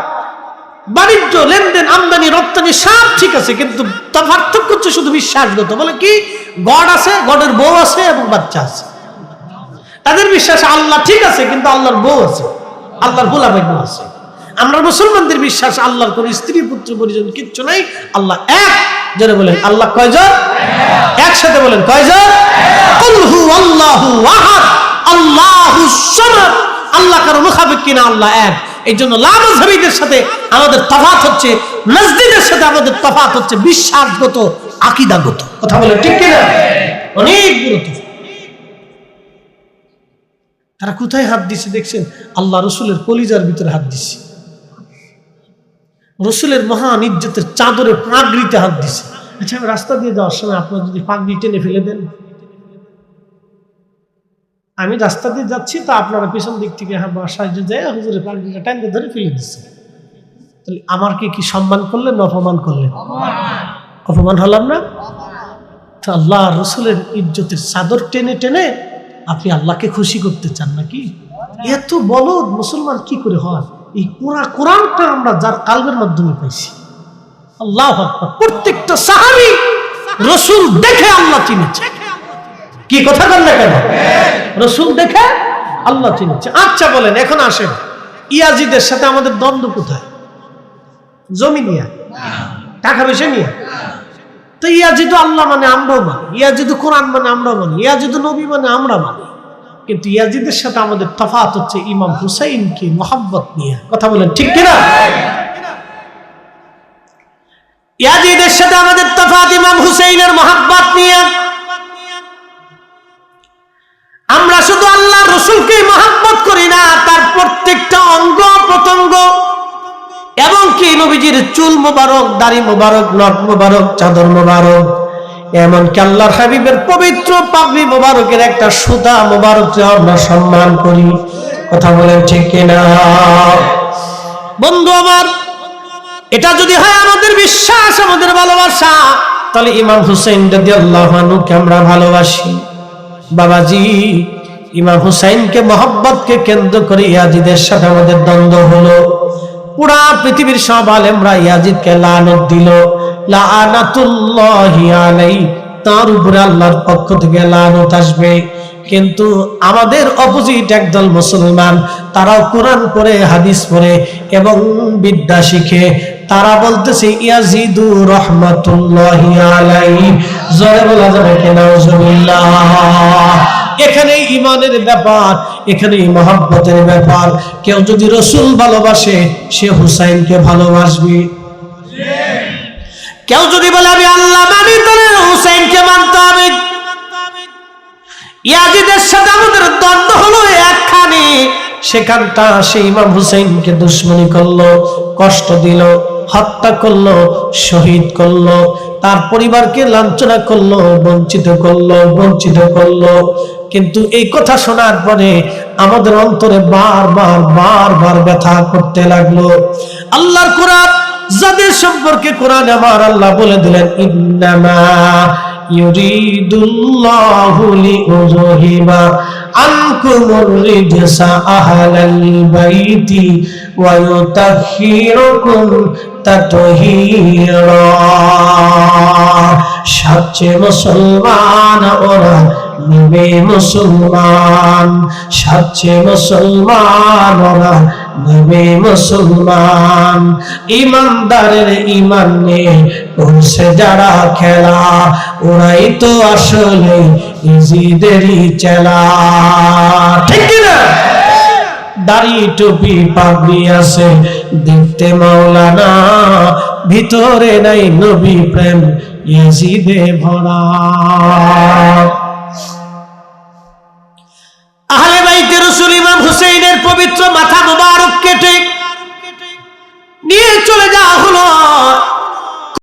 বাণিজ্য লেনদেন, আমদানি রপ্তানি সব ঠিক আছে, কিন্তু তার পার্থক্য হচ্ছে শুধু বিশ্বাসগত। বলে কি? গড আছে, গডের বউ আছে এবং বাচ্চা আছে। তাদের বিশ্বাস আল্লাহ ঠিক আছে, কিন্তু আল্লাহর বউ আছে, আল্লাহর গোলাবাইন আছে। আমরা মুসলমানদের বিশ্বাস আল্লাহর কোন স্ত্রী পুত্র পরিজন কিচ্ছু নাই, আল্লাহ এক। যারা বলেন আল্লাহ কয়জন? একসাথে বলেন কয়জন? কুল হুয়াল্লাহু আহাদ আল্লাহুস সামাদ। আল্লাহ কারো মুখাপেক্ষী কিনা, আল্লাহ এক। এই জন্য লামাযহাবীদের সাথে আমাদের তফাৎ হচ্ছে, মসজিদের সাথে আমাদের তফাৎ হচ্ছে বিশ্বাসগত, আকীদাগত। কথা বলেন ঠিক কিনা? অনেক গুরুত্ব। তারা কোথায় হাত দিছে দেখছেন? আল্লাহ রসুলের কলিজার ভিতরে হাত দিছে, রসুলের মহান ইজ্জতের চাদরে পাগড়িতে হাত দিছে। আচ্ছা, আমি রাস্তা দিয়ে যাওয়ার সময় আপনার যদি পাগড়ি টেনে ফেলে দেন, আমি রাস্তা দিয়ে যাচ্ছি, তো আপনারা পিছন দিক থেকে সাহায্য যায় হুজুরের পাগড়িটা টাইনে ধরে ফেলে দিচ্ছে, তাহলে আমার কি সম্মান করলেন না অপমান করলেন? অপমান হলাম না? তো আল্লাহ রসুলের ইজ্জতের চাদর টেনে টেনে আপনি আল্লাহকে খুশি করতে চান নাকি? এত বলদ মুসলমান কি করে হয়? এই কোরআনটা আমরা যার কালবের মাধ্যমে পাইছি। আল্লাহু আকবার। প্রত্যেকটা সাহাবী রাসূল দেখে আল্লাহ চিনেছে। কি কথা বলেন না কেন? রাসূল দেখে আল্লাহ চিনেছে। আচ্ছা বলেন, এখন আসেন, ইয়াজিদের সাথে আমাদের দ্বন্দ্ব কোথায়? জমি নিয়ে, টাকা পয়সা নিয়ে। তো ইয়াজিদ আল্লাহ মানে আমরাও মানি, ইয়াজিদ কোরআন মানে আমরাও মানি, ইয়াজিদ নবী মানে আমরা মানি। কিন্তু ইয়াজিদের সাথে আমাদের তফাৎ হচ্ছে ইমাম হুসাইনকে মোহাব্বত নিয়ে। কথা বলেন ঠিক কিনা? ইয়াজিদের সাথে আমাদের তফাৎ ইমাম হুসাইনের মোহাব্বত নিয়ে। আমরা শুধু আল্লাহ রসুলকে মোহাব্বত করি না, তার প্রত্যেকটা অঙ্গ প্রত্যঙ্গ এবং কি নবীজির চুল মোবারক, দাড়ি মোবারক, নখ মোবারক, চাদর মোবারক, এমনকি আল্লাহর হাবিবের পবিত্র পাগড়ি মোবারকের একটা সুতা মোবারককে আমরা সম্মান করি। কথা বলেন ঠিক কিনা? বন্ধু আমার, এটা যদি হয় আমাদের বিশ্বাস, আমাদের ভালোবাসা, তাহলে ইমাম হুসাইন রাদিয়াল্লাহু আনহুকে আমরা ভালোবাসি। বাবাজি, ইমাম হুসাইনকে মহব্বতকে কেন্দ্র করে ইয়াজিদের সাথে আমাদের দ্বন্দ্ব হলো। পুরা পৃথিবীর সব আলেমরা ইয়াজিদকে লানত দিল, লানাতুল্লাহি আলাইহি, তার উপরে আল্লাহর পক্ষ থেকে লানত আসবে। কিন্তু আমাদের অপোজিট একদল মুসলমান, তারাও কোরআন পড়ে, হাদিস পড়ে এবং বিদ্যা শিখে, তারা বলতেছে ইয়াজিদু রাহমাতুল্লাহি আলাইহি। জোরে বলা যাবে কি নাউজুবিল্লাহ? এখানে ঈমানের ব্যাপার, এখানে মহব্বতের ব্যাপার। কেউ যদি রাসূল ভালোবাসে, সে হুসাইনকে ভালোবাসবে। কেউ যদি বলে আমি আল্লাহ মানি, তাহলে হুসাইনকে মানতে হবে। ইয়াজিদের সাথে আমাদের দ্বন্দ্ব হলো একখানে, সেখানটা সে ইমাম হুসাইনকে দুশমনি করলো, কষ্ট দিল, হত্যা করলো, শহীদ করলো, তার পরিবারকে লাঞ্ছনা করলো, বঞ্চিত করলো। কিন্তু এই কথা শোনার পরে আমাদের অন্তরে বারবার ব্যথা করতে লাগলো। আল্লাহর কোরআন যাদের সম্পর্কে কোরআন আমার আল্লাহ বলে দিলেন, ইন্নামা ইউরিদুল্লাহু লিইউযহিবা আনকুমুর রিজসা আহলাল বাইতি ওয়া ইউতাহহিরুকুম তাতহীরা। সচ্চে মুসলমান ওরা নবী মুসলমান, সচ্চে মুসলমান ওরা নবী মুসলমান। ইমানদারের ইমান নিয়ে করছে যারা খেলা, ওরাই তো আসলে ইজিদেরই চেলা। ঠিক কিনা? দাড়ি টুপি পাগড়ি আছে, দেখতে মাওলানা, ভিতরে নাই নবী প্রেম, ইয়াজিদে ভরা। আহলে বাইতে রাসূল ইমাম হুসাইনের পবিত্র মাথা মুবারক কেটে নিয়ে চলে